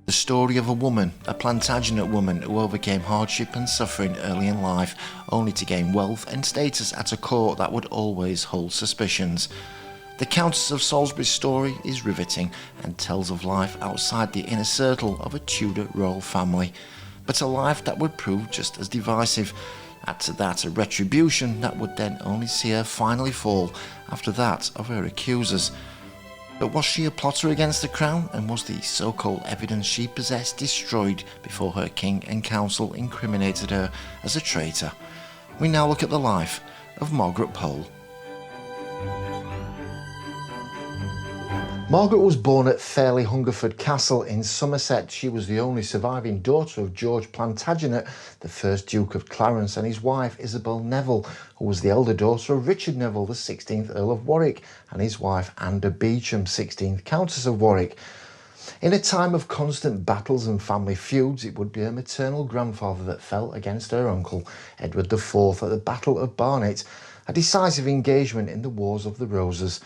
The story of a woman, a Plantagenet woman who overcame hardship and suffering early in life, only to gain wealth and status at a court that would always hold suspicions. The Countess of Salisbury's story is riveting and tells of life outside the inner circle of a Tudor royal family, but a life that would prove just as divisive. Add to that a retribution that would then only see her finally fall after that of her accusers. But was she a plotter against the crown, and was the so-called evidence she possessed destroyed before her king and council incriminated her as a traitor? We now look at the life of Margaret Pole. Margaret was born at Fairley Hungerford Castle in Somerset. She was the only surviving daughter of George Plantagenet, the first Duke of Clarence, and his wife Isabel Neville, who was the elder daughter of Richard Neville, the 16th Earl of Warwick, and his wife Anne de Beauchamp, 16th Countess of Warwick. In a time of constant battles and family feuds, it would be her maternal grandfather that fell against her uncle, Edward IV, at the Battle of Barnet, a decisive engagement in the Wars of the Roses.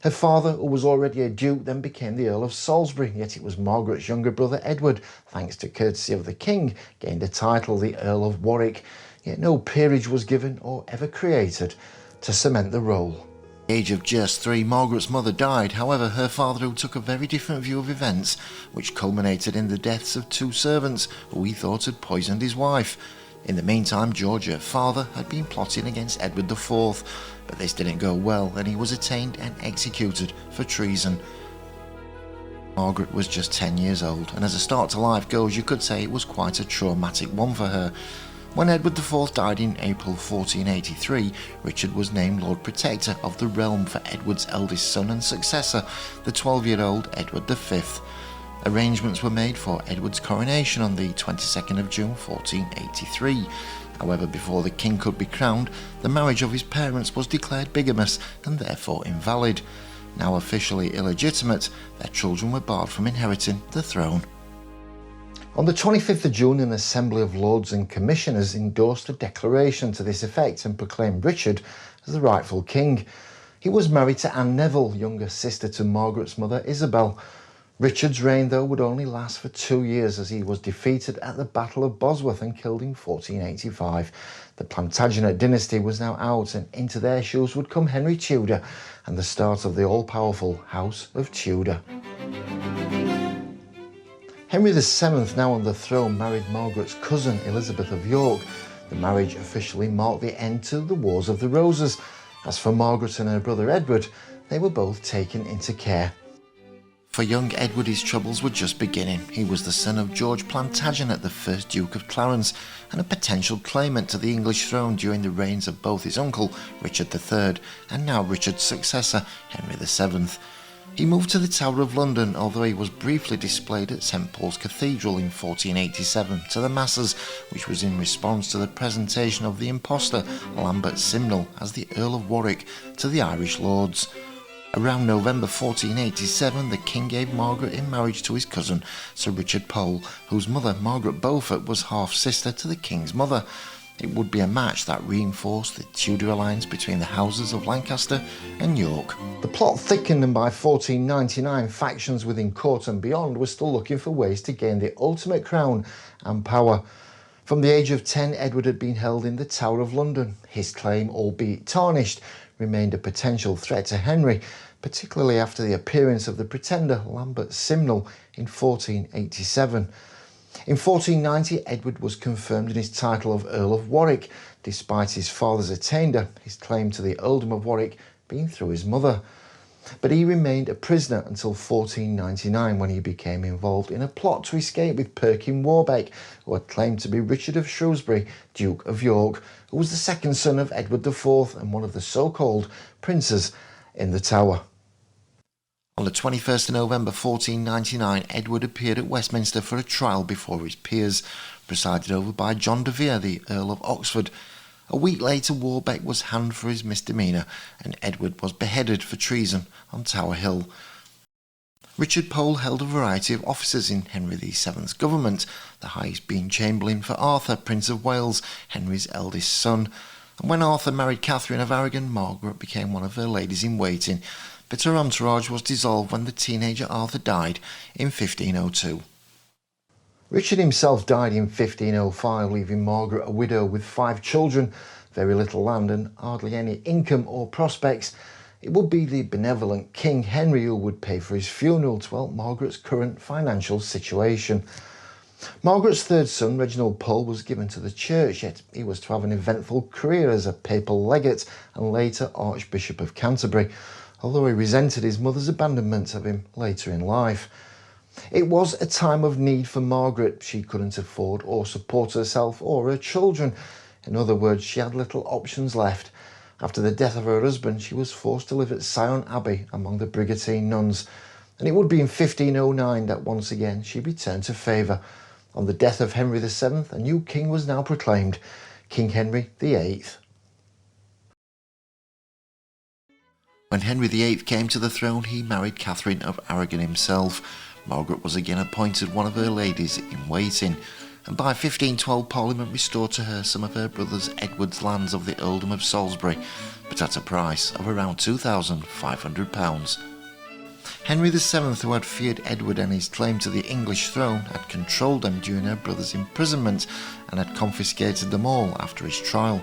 Her father, who was already a duke, then became the Earl of Salisbury, yet it was Margaret's younger brother Edward, thanks to courtesy of the king, gained the title the Earl of Warwick, yet no peerage was given or ever created to cement the role. At the age of just 3, Margaret's mother died. However, her father, who took a very different view of events, which culminated in the deaths of 2 servants who he thought had poisoned his wife. In the meantime, George, her father, had been plotting against Edward IV, but this didn't go well and he was attainted and executed for treason. Margaret was just 10 years old, and as a start to life goes, you could say it was quite a traumatic one for her. When Edward IV died in April 1483, Richard was named Lord Protector of the realm for Edward's eldest son and successor, the 12-year-old Edward V. Arrangements were made for Edward's coronation on the 22nd of June 1483. However, before the king could be crowned, the marriage of his parents was declared bigamous and therefore invalid. Now officially illegitimate, their children were barred from inheriting the throne. On the 25th of June, an Assembly of Lords and Commissioners endorsed a declaration to this effect and proclaimed Richard as the rightful king. He was married to Anne Neville, younger sister to Margaret's mother Isabel. Richard's reign, though, would only last for 2 years, as he was defeated at the Battle of Bosworth and killed in 1485. The Plantagenet dynasty was now out, and into their shoes would come Henry Tudor and the start of the all-powerful House of Tudor. Henry VII, now on the throne, married Margaret's cousin Elizabeth of York. The marriage officially marked the end to the Wars of the Roses. As for Margaret and her brother Edward, they were both taken into care. For young Edward, his troubles were just beginning. He was the son of George Plantagenet, the first Duke of Clarence, and a potential claimant to the English throne during the reigns of both his uncle, Richard III, and now Richard's successor, Henry VII. He moved to the Tower of London, although he was briefly displayed at St Paul's Cathedral in 1487 to the masses, which was in response to the presentation of the impostor Lambert Simnel as the Earl of Warwick to the Irish Lords. Around November 1487, the king gave Margaret in marriage to his cousin, Sir Richard Pole, whose mother, Margaret Beaufort, was half-sister to the king's mother. It would be a match that reinforced the Tudor alliance between the houses of Lancaster and York. The plot thickened, and by 1499, factions within court and beyond were still looking for ways to gain the ultimate crown and power. From the age of 10, Edward had been held in the Tower of London. His claim, albeit tarnished, remained a potential threat to Henry, particularly after the appearance of the pretender Lambert Simnel in 1487. In 1490, Edward was confirmed in his title of Earl of Warwick, despite his father's attainder, his claim to the earldom of Warwick being through his mother. But he remained a prisoner until 1499, when he became involved in a plot to escape with Perkin Warbeck, who had claimed to be Richard of Shrewsbury, Duke of York, who was the second son of Edward IV and one of the so-called princes in the Tower. On the 21st of November 1499, Edward appeared at Westminster for a trial before his peers, presided over by John de Vere, the Earl of Oxford. A week later, Warbeck was hanged for his misdemeanour, and Edward was beheaded for treason on Tower Hill. Richard Pole held a variety of offices in Henry VII's government, the highest being Chamberlain for Arthur, Prince of Wales, Henry's eldest son. And when Arthur married Catherine of Aragon, Margaret became one of her ladies-in-waiting, but her entourage was dissolved when the teenager Arthur died in 1502. Richard himself died in 1505, leaving Margaret a widow with 5 children, very little land and hardly any income or prospects. It would be the benevolent King Henry who would pay for his funeral to help Margaret's current financial situation. Margaret's third son, Reginald Pole, was given to the church, yet he was to have an eventful career as a papal legate and later Archbishop of Canterbury, although he resented his mother's abandonment of him later in life. It was a time of need for Margaret. She couldn't afford or support herself or her children. In other words, she had little options left. After the death of her husband, she was forced to live at Sion Abbey among the Brigantine nuns, and it would be in 1509 that once again she returned to favour. On the death of Henry VII, a new king was now proclaimed, King Henry VIII. When Henry VIII came to the throne, he married Catherine of Aragon himself. Margaret was again appointed one of her ladies in waiting, and by 1512 Parliament restored to her some of her brother Edward's lands of the earldom of Salisbury, but at a price of around £2,500. Henry VII, who had feared Edward and his claim to the English throne, had controlled them during her brother's imprisonment and had confiscated them all after his trial.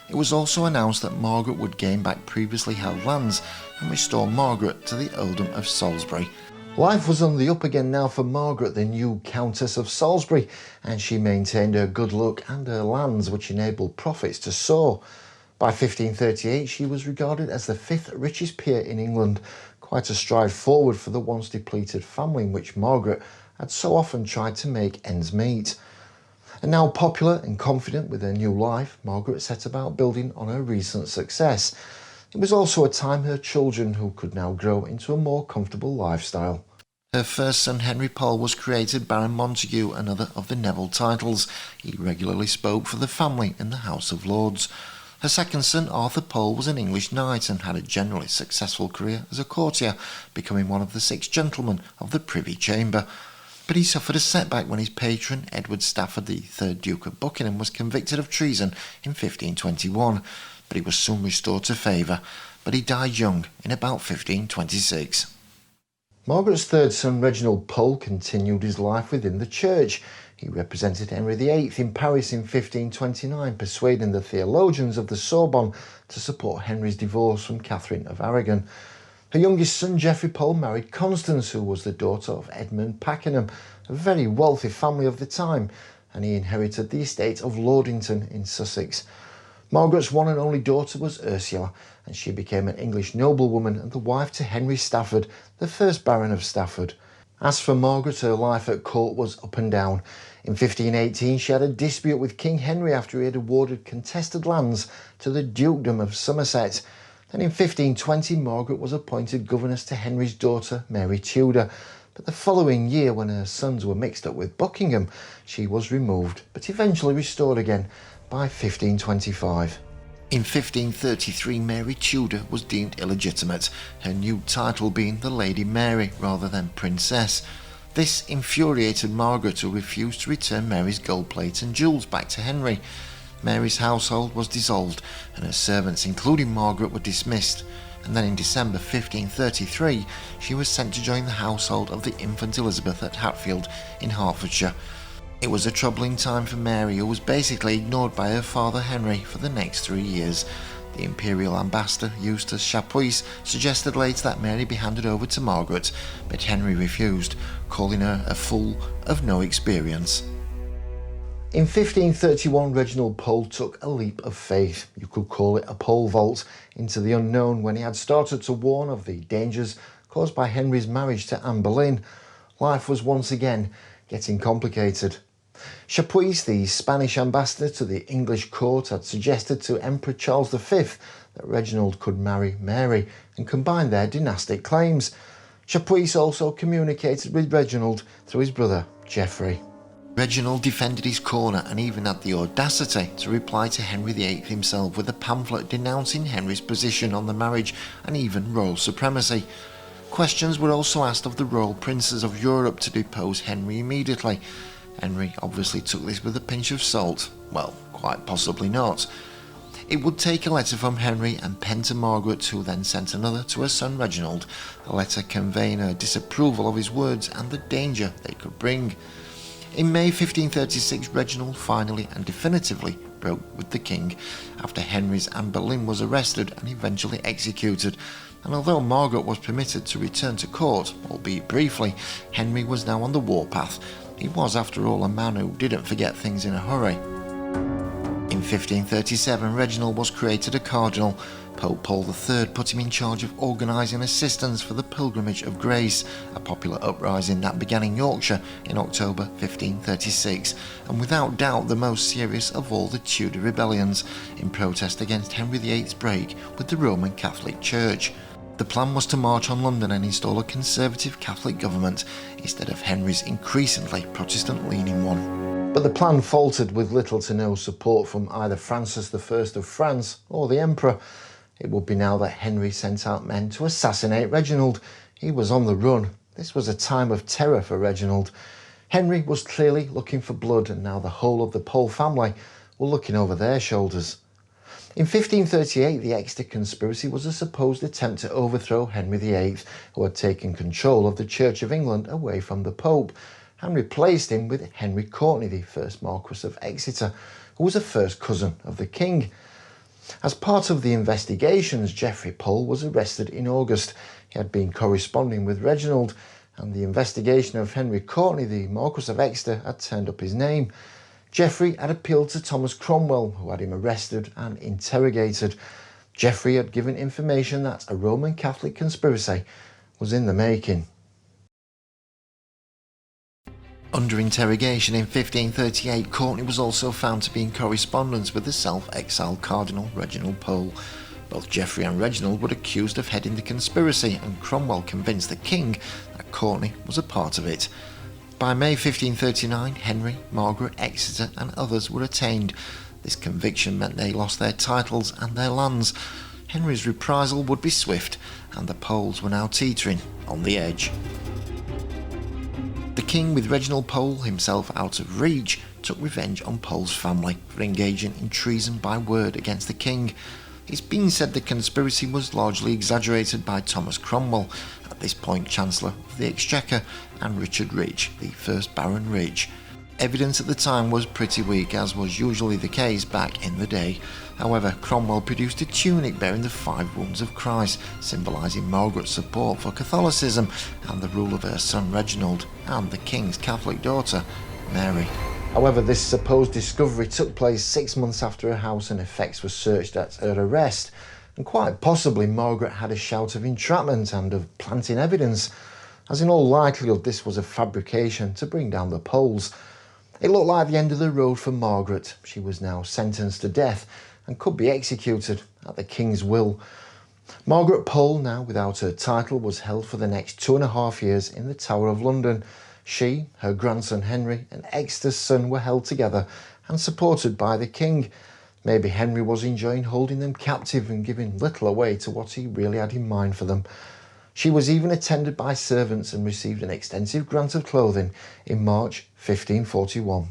It was also announced that Margaret would gain back previously held lands and restore Margaret to the earldom of Salisbury. Life was on the up again now for Margaret, the new Countess of Salisbury, and she maintained her good luck and her lands, which enabled profits to soar. By 1538 she was regarded as the 5th richest peer in England, quite a stride forward for the once depleted family in which Margaret had so often tried to make ends meet. And now popular and confident with her new life, Margaret set about building on her recent success. It was also a time her children who could now grow into a more comfortable lifestyle. Her first son Henry Pole was created Baron Montague, another of the Neville titles. He regularly spoke for the family in the House of Lords. Her second son Arthur Pole was an English knight and had a generally successful career as a courtier, becoming one of the 6 gentlemen of the Privy Chamber. But he suffered a setback when his patron Edward Stafford, the 3rd Duke of Buckingham, was convicted of treason in 1521. But he was soon restored to favour, but he died young in about 1526. Margaret's third son Reginald Pole continued his life within the church. He represented Henry VIII in Paris in 1529, persuading the theologians of the Sorbonne to support Henry's divorce from Catherine of Aragon. Her youngest son Geoffrey Pole married Constance, who was the daughter of Edmund Pakenham, a very wealthy family of the time, and he inherited the estate of Lordington in Sussex. Margaret's one and only daughter was Ursula, and she became an English noblewoman and the wife to Henry Stafford, the 1st Baron of Stafford. As for Margaret, her life at court was up and down. In 1518 she had a dispute with King Henry after he had awarded contested lands to the Dukedom of Somerset. Then in 1520 Margaret was appointed governess to Henry's daughter Mary Tudor, but the following year, when her sons were mixed up with Buckingham, she was removed, but eventually restored again by 1525. In 1533 Mary Tudor was deemed illegitimate, her new title being the Lady Mary rather than Princess. This infuriated Margaret, who refused to return Mary's gold plate and jewels back to Henry. Mary's household was dissolved and her servants, including Margaret, were dismissed, and then in December 1533 she was sent to join the household of the infant Elizabeth at Hatfield in Hertfordshire. It was a troubling time for Mary, who was basically ignored by her father Henry for the next 3 years. The imperial ambassador Eustace Chapuis suggested later that Mary be handed over to Margaret, but Henry refused, calling her a fool of no experience. In 1531 Reginald Pole took a leap of faith, you could call it a pole vault, into the unknown when he had started to warn of the dangers caused by Henry's marriage to Anne Boleyn. Life was once again getting complicated. Chapuis, the Spanish ambassador to the English court, had suggested to Emperor Charles V that Reginald could marry Mary and combine their dynastic claims. Chapuis also communicated with Reginald through his brother Geoffrey. Reginald defended his corner and even had the audacity to reply to Henry VIII himself with a pamphlet denouncing Henry's position on the marriage and even royal supremacy. Questions were also asked of the royal princes of Europe to depose Henry immediately. Henry obviously took this with a pinch of salt. Well, quite possibly not. It would take a letter from Henry and pen to Margaret, who then sent another to her son Reginald, a letter conveying her disapproval of his words and the danger they could bring. In May 1536, Reginald finally and definitively broke with the king after Henry's Anne Boleyn was arrested and eventually executed. And although Margaret was permitted to return to court, albeit briefly, Henry was now on the warpath. He was, after all, a man who didn't forget things in a hurry. In 1537, Reginald was created a cardinal. Pope Paul III put him in charge of organising assistance for the Pilgrimage of Grace, a popular uprising that began in Yorkshire in October 1536, and without doubt the most serious of all the Tudor rebellions, in protest against Henry VIII's break with the Roman Catholic Church. The plan was to march on London and install a conservative Catholic government instead of Henry's increasingly Protestant-leaning one. But the plan faltered with little to no support from either Francis I of France or the Emperor. It would be now that Henry sent out men to assassinate Reginald. He was on the run. This was a time of terror for Reginald. Henry was clearly looking for blood, and now the whole of the Pole family were looking over their shoulders. In 1538, the Exeter conspiracy was a supposed attempt to overthrow Henry VIII, who had taken control of the Church of England away from the Pope, and replaced him with Henry Courtenay, the first Marquess of Exeter, who was a first cousin of the king. As part of the investigations, Geoffrey Pole was arrested in August. He had been corresponding with Reginald, and the investigation of Henry Courtenay, the Marquess of Exeter, had turned up his name. Geoffrey had appealed to Thomas Cromwell, who had him arrested and interrogated. Geoffrey had given information that a Roman Catholic conspiracy was in the making. Under interrogation in 1538, Courtenay was also found to be in correspondence with the self-exiled Cardinal Reginald Pole. Both Geoffrey and Reginald were accused of heading the conspiracy, and Cromwell convinced the king that Courtenay was a part of it. By May 1539, Henry, Margaret, Exeter and others were attainted. This conviction meant they lost their titles and their lands. Henry's reprisal would be swift, and the Poles were now teetering on the edge. The king, with Reginald Pole himself out of reach, took revenge on Pole's family for engaging in treason by word against the king. It's been said the conspiracy was largely exaggerated by Thomas Cromwell, at this point Chancellor of the Exchequer, and Richard Rich, the first Baron Rich. Evidence at the time was pretty weak, as was usually the case back in the day. However, Cromwell produced a tunic bearing the 5 wounds of Christ, symbolising Margaret's support for Catholicism and the rule of her son Reginald and the king's Catholic daughter, Mary. However, this supposed discovery took place 6 months after her house and effects were searched at her arrest, and quite possibly Margaret had a shout of entrapment and of planting evidence, as in all likelihood this was a fabrication to bring down the Poles. It looked like the end of the road for Margaret. She was now sentenced to death and could be executed at the king's will. Margaret Pole, now without her title, was held for the next 2.5 years in the Tower of London. She, her grandson Henry and Exeter's son were held together and supported by the king. Maybe Henry was enjoying holding them captive and giving little away to what he really had in mind for them. She was even attended by servants and received an extensive grant of clothing in March 1541.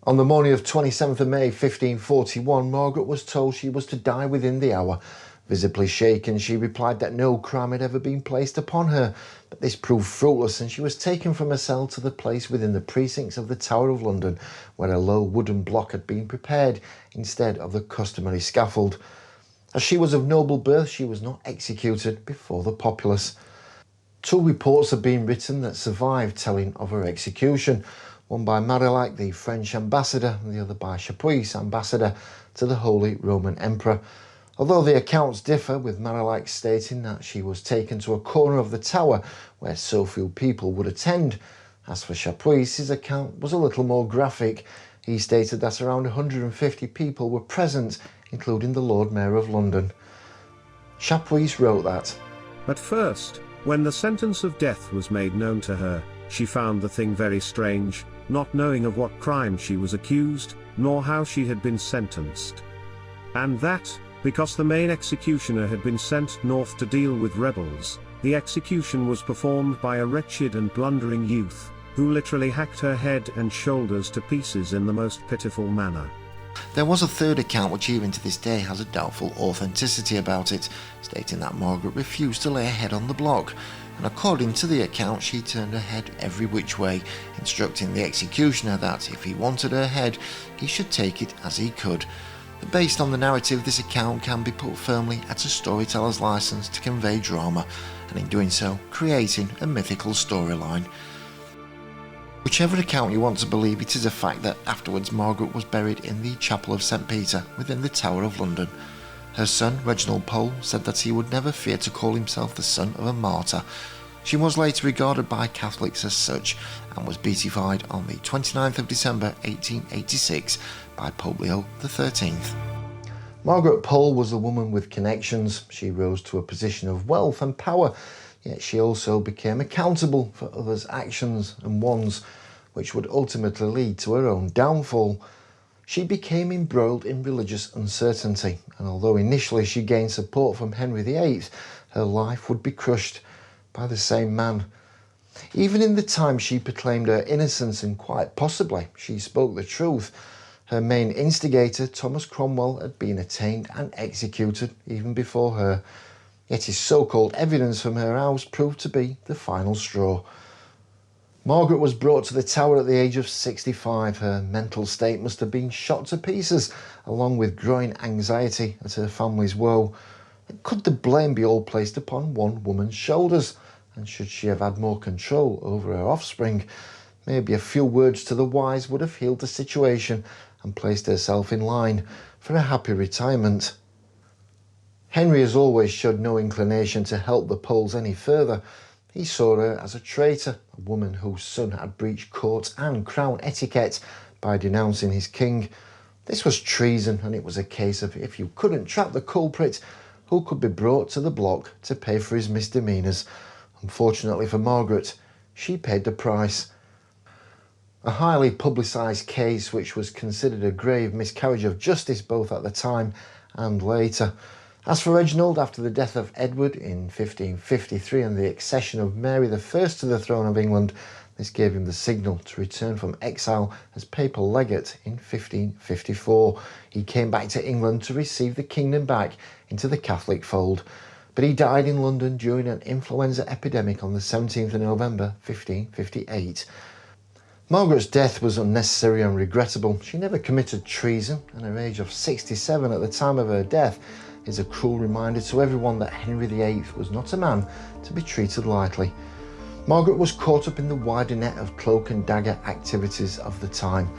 On the morning of 27th of May 1541, Margaret was told she was to die within the hour. Visibly shaken, she replied that no crime had ever been placed upon her, but this proved fruitless, and she was taken from her cell to the place within the precincts of the Tower of London, where a low wooden block had been prepared instead of the customary scaffold. As she was of noble birth, she was not executed before the populace. 2 reports have been written that survive telling of her execution, one by Marillac, the French ambassador, and the other by Chapuis, ambassador to the Holy Roman Emperor. Although the accounts differ, with Marillac stating that she was taken to a corner of the tower where so few people would attend. As for Chapuis, his account was a little more graphic. He stated that around 150 people were present, including the Lord Mayor of London. Chapuis wrote that, "At first, when the sentence of death was made known to her, she found the thing very strange, not knowing of what crime she was accused, nor how she had been sentenced. And that, because the main executioner had been sent north to deal with rebels, the execution was performed by a wretched and blundering youth, who literally hacked her head and shoulders to pieces in the most pitiful manner." There was a third account which even to this day has a doubtful authenticity about it, stating that Margaret refused to lay her head on the block. and according to the account she turned her head every which way, instructing the executioner that if he wanted her head he should take it as he could. But based on the narrative, this account can be put firmly at a storyteller's license to convey drama, and in doing so creating a mythical storyline. Whichever account you want to believe, it is a fact that afterwards Margaret was buried in the Chapel of St. Peter within the Tower of London. Her son, Reginald Pole, said that he would never fear to call himself the son of a martyr. She was later regarded by Catholics as such, and was beatified on the 29th of December 1886 by Pope Leo XIII. Margaret Pole was a woman with connections. She rose to a position of wealth and power, yet she also became accountable for others' actions and ones which would ultimately lead to her own downfall. She became embroiled in religious uncertainty, and although initially she gained support from Henry VIII, her life would be crushed by the same man. Even in the time she proclaimed her innocence, and quite possibly she spoke the truth, her main instigator, Thomas Cromwell, had been attainted and executed even before her. Yet his so-called evidence from her house proved to be the final straw. Margaret was brought to the Tower at the age of 65. Her mental state must have been shot to pieces, along with growing anxiety at her family's woe. Could the blame be all placed upon one woman's shoulders? And should she have had more control over her offspring? Maybe a few words to the wise would have healed the situation and placed herself in line for a happy retirement. Henry has always showed no inclination to help the Poles any further. He saw her as a traitor, a woman whose son had breached court and crown etiquette by denouncing his king. This was treason, and it was a case of if you couldn't trap the culprit, who could be brought to the block to pay for his misdemeanours. Unfortunately for Margaret, she paid the price. A highly publicised case which was considered a grave miscarriage of justice both at the time and later. As for Reginald, after the death of Edward in 1553 and the accession of Mary I to the throne of England, this gave him the signal to return from exile as papal legate in 1554. He came back to England to receive the kingdom back into the Catholic fold, but he died in London during an influenza epidemic on the 17th of November 1558. Margaret's death was unnecessary and regrettable. She never committed treason, and her age of 67 at the time of her death is a cruel reminder to everyone that Henry VIII was not a man to be treated lightly. Margaret was caught up in the wider net of cloak and dagger activities of the time,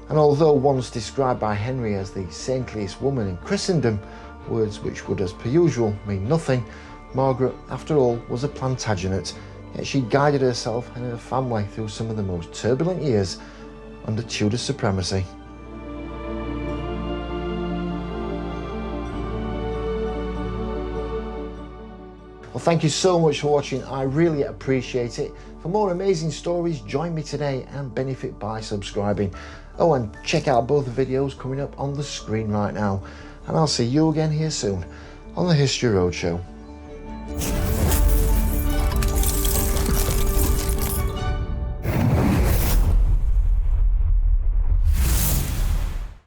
and although once described by Henry as the saintliest woman in Christendom, words which would as per usual mean nothing, Margaret after all was a Plantagenet, yet she guided herself and her family through some of the most turbulent years under Tudor supremacy. Well, thank you so much for watching. I really appreciate it. For more amazing stories, join me today and benefit by subscribing. Oh, and check out both the videos coming up on the screen right now. And I'll see you again here soon on the History Roadshow.